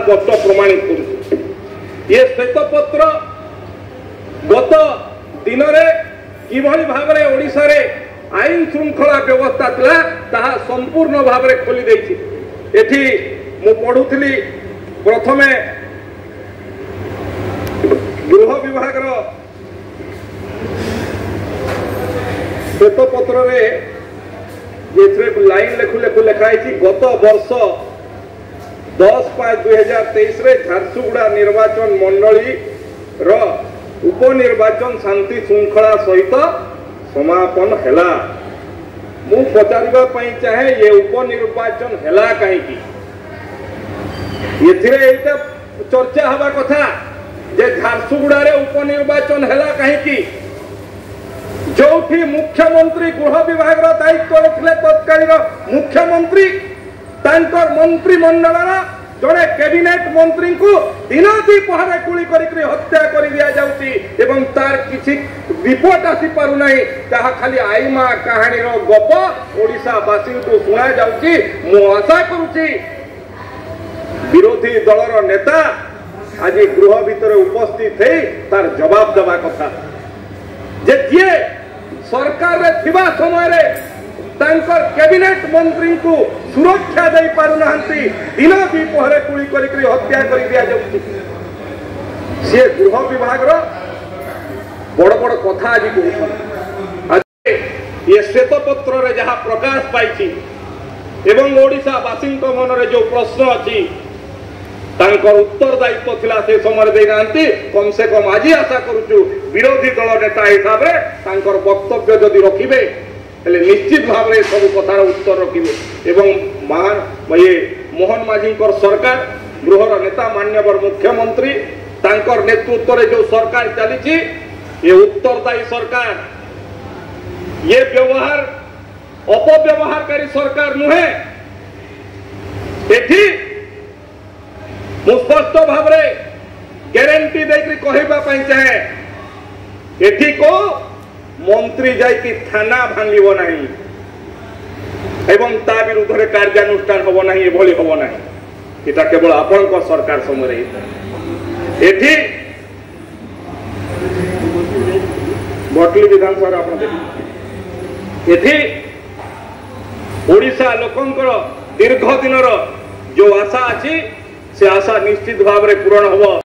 स्पष्ट प्रमाणित कर ये श्वेतपत्र गत दिन किभली भाव में ओडिशा रे आईन श्रृंखला व्यवस्था थिला ताहा संपूर्ण भाव में खोली देछि। एठी मु पढुथली प्रथमे गृह विभाग श्वेतपत्र लाइन लेखु लेखु लिखाई गत वर्ष 10/5/2023 रे झारसुगुड़ा निर्वाचन मंडली रो उपनिर्वाचन शांति श्रृंखला सहित समापन हैला। मु पचारिबा पई चाहे ये उपनिर्वाचन हैला कहीं एथिरे एटा चर्चा हवा कथा जे झारसुगुड़ा रे उपनिर्वाचन हैला कहीं जो मुख्यमंत्री गृह विभाग दायित्व रखिले तत्कालीन मुख्यमंत्री तांकर मंत्रिमंडल जड़े कैबिनेट मंत्री को दिन द्विपहर गुली करी हत्या कर दिया जाउची एवं तार किसी रिपोर्ट आसी पारु नहीं ताहा खाली आईमा कहानी रो गप ओडिशावासी को सुना जाउची। मु आशा करूची विरोधी दलर नेता आज गृह भितर उपस्थित है तार जवाब देवा कथा जे जे सरकार रे थिबा समय रे तांकर कैबिनेट मंत्री को सुरक्षा दे पारु नाहंती दिन द्विपहर गुली करी हत्या कर दिया जाउची। से गृह विभाग रो बड़ बड़ कथा आज कहउछन। आज ये श्वेतपत्र रे जहा प्रकाश पाइछि एवं ओडिशा वासी मन रे जो प्रश्न अछि तांकर उत्तरदायित्व थिला से समय दे नांती कम से कम आज आशा करूछु विरोधी दल नेता हिसाब रे तांकर वक्तव्य जदि रखिबे हेले निश्चित भाव में सब कथार उत्तर रखिबे एवं महान ये मोहन माझी सरकार गृहर नेता मान्यवर मुख्यमंत्री तांकर नेतृत्व रे जो सरकार चली ये उत्तरदायी सरकार ये व्यवहार अपव्यवहारकारी सरकार नुहे। एठी स्पष्ट भाव ग्यारंटी देकर कहवा चाहे एठी को मंत्री जाइकी थाना भांगिब नहीं एवं ता विरुद्ध में कार्यानुष्ठान हम ना एभली हम ना এটা केवल आपण सरकार समय एठी भटली विधानसभा आप एठी ओडिशा लोकंकर दीर्घ दिन जो आशा अच्छी से आशा निश्चित भाव में पूरण हम।